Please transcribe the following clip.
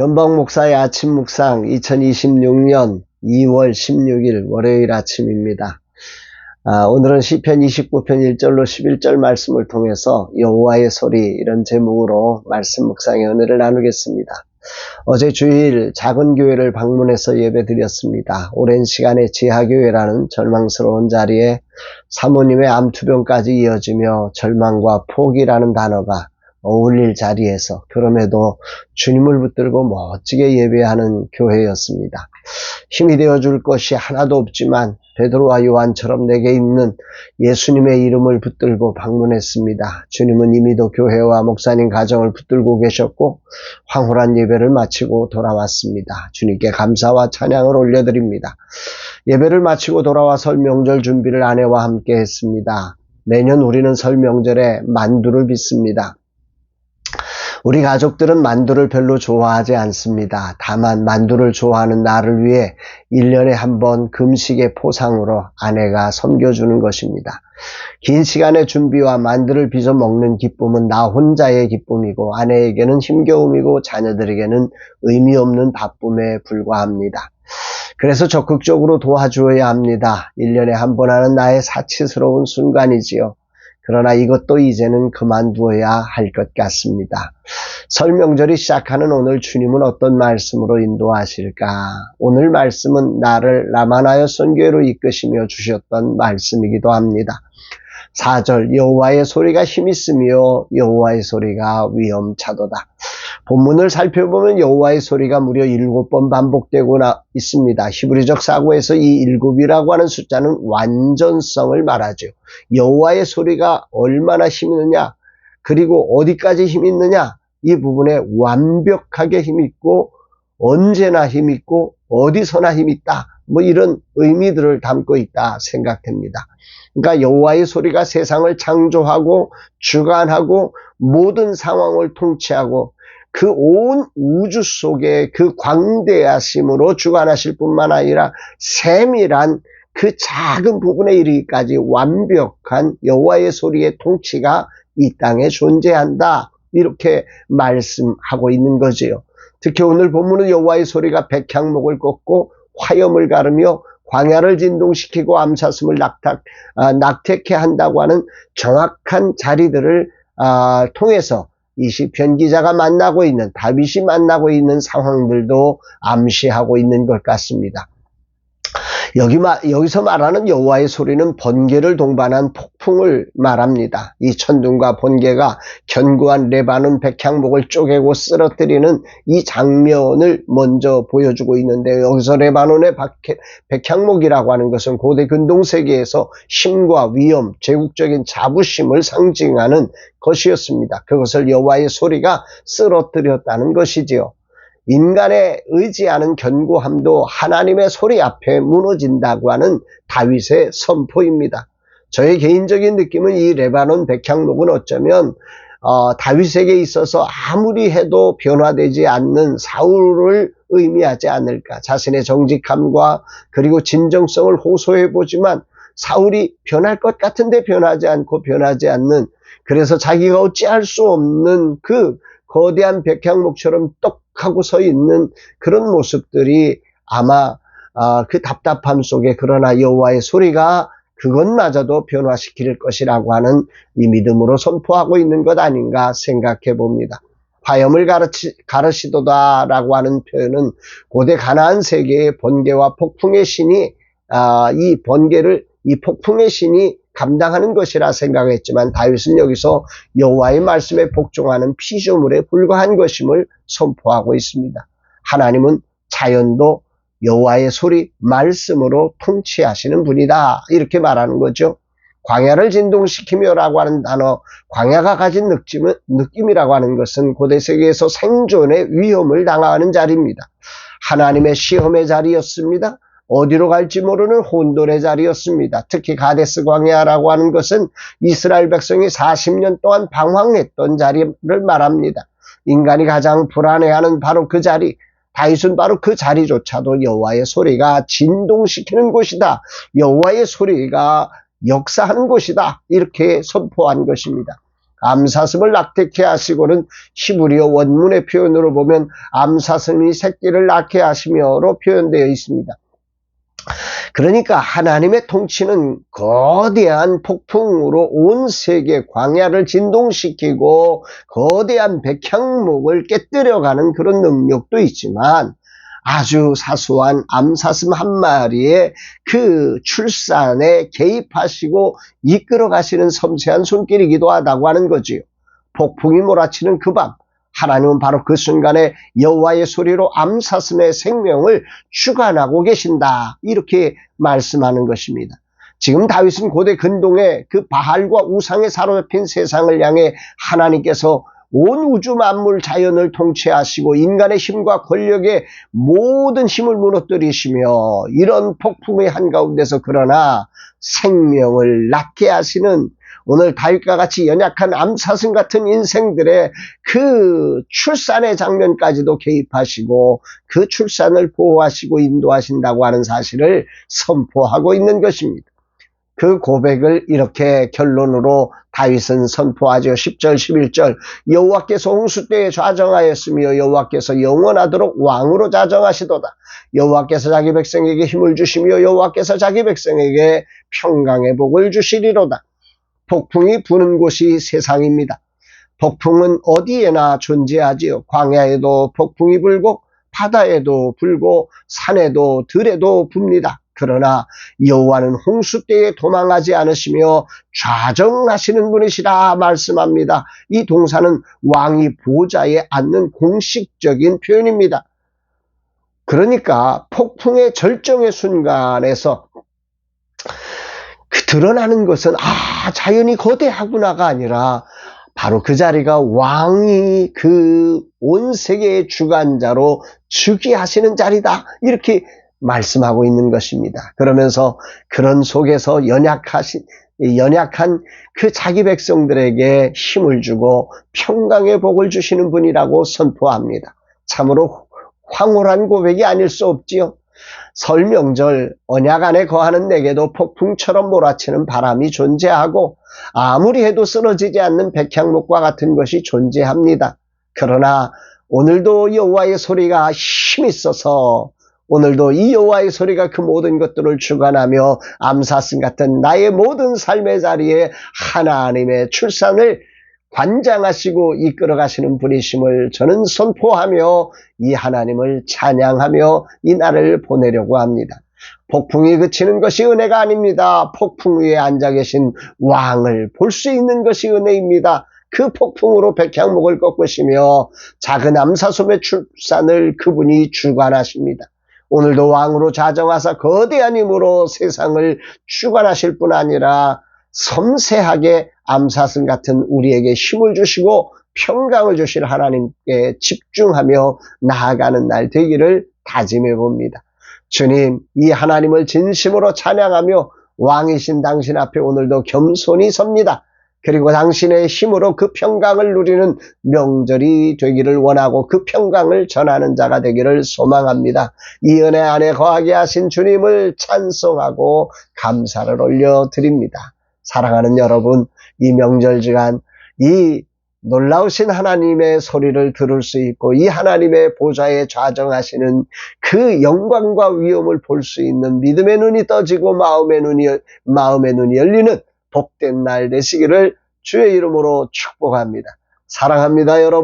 변방 목사의 아침 묵상 2026년 2월 16일 월요일 아침입니다. 오늘은 시편 29편 1절로 11절 말씀을 통해서 여호와의 소리 이런 제목으로 말씀 묵상의 은혜를 나누겠습니다. 어제 주일 작은 교회를 방문해서 예배드렸습니다. 오랜 시간에 지하교회라는 절망스러운 자리에 사모님의 암투병까지 이어지며 절망과 포기라는 단어가 어울릴 자리에서 그럼에도 주님을 붙들고 멋지게 예배하는 교회였습니다. 힘이 되어줄 것이 하나도 없지만 베드로와 요한처럼 내게 있는 예수님의 이름을 붙들고 방문했습니다. 주님은 이미도 교회와 목사님 가정을 붙들고 계셨고 황홀한 예배를 마치고 돌아왔습니다. 주님께 감사와 찬양을 올려드립니다. 예배를 마치고 돌아와 설 명절 준비를 아내와 함께 했습니다. 매년 우리는 설 명절에 만두를 빚습니다. 우리 가족들은 만두를 별로 좋아하지 않습니다. 다만 만두를 좋아하는 나를 위해 1년에 한 번 금식의 포상으로 아내가 섬겨주는 것입니다. 긴 시간의 준비와 만두를 빚어 먹는 기쁨은 나 혼자의 기쁨이고 아내에게는 힘겨움이고 자녀들에게는 의미 없는 바쁨에 불과합니다. 그래서 적극적으로 도와주어야 합니다. 1년에 한 번 하는 나의 사치스러운 순간이지요. 그러나 이것도 이제는 그만두어야 할 것 같습니다. 설 명절이 시작하는 오늘 주님은 어떤 말씀으로 인도하실까? 오늘 말씀은 나를 라마나여 선교회로 이끄시며 주셨던 말씀이기도 합니다. 4절 여호와의 소리가 힘있으며 여호와의 소리가 위엄차도다. 본문을 살펴보면 여호와의 소리가 무려 7번 반복되고 있습니다. 히브리적 사고에서 이 7이라고 하는 숫자는 완전성을 말하죠. 여호와의 소리가 얼마나 힘 있느냐, 그리고 어디까지 힘 있느냐, 이 부분에 완벽하게 힘 있고 언제나 힘 있고 어디서나 힘 있다, 이런 의미들을 담고 있다 생각됩니다. 그러니까 여호와의 소리가 세상을 창조하고 주관하고 모든 상황을 통치하고 그 온 우주 속에 그 광대하심으로 주관하실 뿐만 아니라 세밀한 그 작은 부분에 이르기까지 완벽한 여호와의 소리의 통치가 이 땅에 존재한다, 이렇게 말씀하고 있는 거지요. 특히 오늘 본문은 여호와의 소리가 백향목을 꺾고 화염을 가르며 광야를 진동시키고 암사슴을 낙태케 한다고 하는 정확한 자리들을 통해서 이 시편 기자가 만나고 있는, 다윗이 만나고 있는 상황들도 암시하고 있는 것 같습니다. 여기서 말하는 여호와의 소리는 번개를 동반한 폭풍을 말합니다. 이 천둥과 번개가 견고한 레바논 백향목을 쪼개고 쓰러뜨리는 이 장면을 먼저 보여주고 있는데, 여기서 레바논의 백향목이라고 하는 것은 고대 근동세계에서 힘과 위엄, 제국적인 자부심을 상징하는 것이었습니다. 그것을 여호와의 소리가 쓰러뜨렸다는 것이지요. 인간의 의지하는 견고함도 하나님의 소리 앞에 무너진다고 하는 다윗의 선포입니다. 저의 개인적인 느낌은 이 레바논 백향목은 어쩌면 다윗에게 있어서 아무리 해도 변화되지 않는 사울을 의미하지 않을까. 자신의 정직함과 그리고 진정성을 호소해보지만 사울이 변할 것 같은데 변하지 않고 변하지 않는, 그래서 자기가 어찌할 수 없는 그 거대한 백향목처럼 똑하고 서 있는 그런 모습들이 아마 그 답답함 속에 그러나 여호와의 소리가 그것마저도 변화시킬 것이라고 하는 이 믿음으로 선포하고 있는 것 아닌가 생각해 봅니다. 화염을 가르시도다라고 하는 표현은 고대 가나안 세계의 번개와 폭풍의 신이 이 폭풍의 신이 감당하는 것이라 생각했지만 다윗은 여기서 여호와의 말씀에 복종하는 피조물에 불과한 것임을 선포하고 있습니다. 하나님은 자연도 여호와의 소리, 말씀으로 통치하시는 분이다, 이렇게 말하는 거죠. 광야를 진동시키며라고 하는 단어, 광야가 가진 느낌이라고 하는 것은 고대 세계에서 생존의 위험을 당하는 자리입니다. 하나님의 시험의 자리였습니다. 어디로 갈지 모르는 혼돈의 자리였습니다. 특히 가데스 광야라고 하는 것은 이스라엘 백성이 40년 동안 방황했던 자리를 말합니다. 인간이 가장 불안해하는 바로 그 자리, 다윗은 바로 그 자리조차도 여호와의 소리가 진동시키는 곳이다, 여호와의 소리가 역사하는 곳이다, 이렇게 선포한 것입니다. 암사슴을 낙태케 하시고는 히브리어 원문의 표현으로 보면 암사슴이 새끼를 낳게 하시며로 표현되어 있습니다. 그러니까 하나님의 통치는 거대한 폭풍으로 온 세계 광야를 진동시키고 거대한 백향목을 깨뜨려가는 그런 능력도 있지만 아주 사소한 암사슴 한 마리의 그 출산에 개입하시고 이끌어가시는 섬세한 손길이기도 하다고 하는 거지요. 폭풍이 몰아치는 그 밤 하나님은 바로 그 순간에 여호와의 소리로 암사슴의 생명을 주관하고 계신다, 이렇게 말씀하는 것입니다. 지금 다윗은 고대 근동의 그 바알과 우상에 사로잡힌 세상을 향해 하나님께서 온 우주 만물 자연을 통치하시고 인간의 힘과 권력의 모든 힘을 무너뜨리시며 이런 폭풍의 한가운데서 그러나 생명을 낳게 하시는, 오늘 다윗과 같이 연약한 암사슴 같은 인생들의 그 출산의 장면까지도 개입하시고 그 출산을 보호하시고 인도하신다고 하는 사실을 선포하고 있는 것입니다. 그 고백을 이렇게 결론으로 다윗은 선포하죠. 10절 11절 여호와께서 홍수때에 좌정하였으며 여호와께서 영원하도록 왕으로 좌정하시도다. 여호와께서 자기 백성에게 힘을 주시며 여호와께서 자기 백성에게 평강의 복을 주시리로다. 폭풍이 부는 곳이 세상입니다. 폭풍은 어디에나 존재하지요. 광야에도 폭풍이 불고 바다에도 불고 산에도 들에도 붑니다. 그러나 여호와는 홍수 때에 도망하지 않으시며 좌정하시는 분이시라 말씀합니다. 이 동사는 왕이 보좌에 앉는 공식적인 표현입니다. 그러니까 폭풍의 절정의 순간에서 드러나는 것은 자연이 거대하구나가 아니라 바로 그 자리가 왕이 그 온 세계의 주관자로 즉위하시는 자리다, 이렇게 말씀하고 있는 것입니다. 그러면서 그런 속에서 연약한 그 자기 백성들에게 힘을 주고 평강의 복을 주시는 분이라고 선포합니다. 참으로 황홀한 고백이 아닐 수 없지요. 설 명절 언약 안에 거하는 내게도 폭풍처럼 몰아치는 바람이 존재하고 아무리 해도 쓰러지지 않는 백향목과 같은 것이 존재합니다. 그러나 오늘도 여호와의 소리가 힘이 있어서, 오늘도 이 여호와의 소리가 그 모든 것들을 주관하며 암사슴 같은 나의 모든 삶의 자리에 하나님의 출산을 관장하시고 이끌어가시는 분이심을 저는 선포하며 이 하나님을 찬양하며 이 날을 보내려고 합니다. 폭풍이 그치는 것이 은혜가 아닙니다. 폭풍 위에 앉아 계신 왕을 볼 수 있는 것이 은혜입니다. 그 폭풍으로 백향목을 꺾으시며 작은 암사슴의 출산을 그분이 주관하십니다. 오늘도 왕으로 좌정하사 거대한 힘으로 세상을 주관하실 뿐 아니라 섬세하게 암사슴 같은 우리에게 힘을 주시고 평강을 주실 하나님께 집중하며 나아가는 날 되기를 다짐해 봅니다. 주님, 이 하나님을 진심으로 찬양하며 왕이신 당신 앞에 오늘도 겸손히 섭니다. 그리고 당신의 힘으로 그 평강을 누리는 명절이 되기를 원하고 그 평강을 전하는 자가 되기를 소망합니다. 이 은혜 안에 거하게 하신 주님을 찬송하고 감사를 올려드립니다. 사랑하는 여러분, 이 명절주간 이 놀라우신 하나님의 소리를 들을 수 있고 이 하나님의 보좌에 좌정하시는 그 영광과 위엄을 볼 수 있는 믿음의 눈이 떠지고 마음의 눈이 열리는 복된 날 되시기를 주의 이름으로 축복합니다. 사랑합니다, 여러분.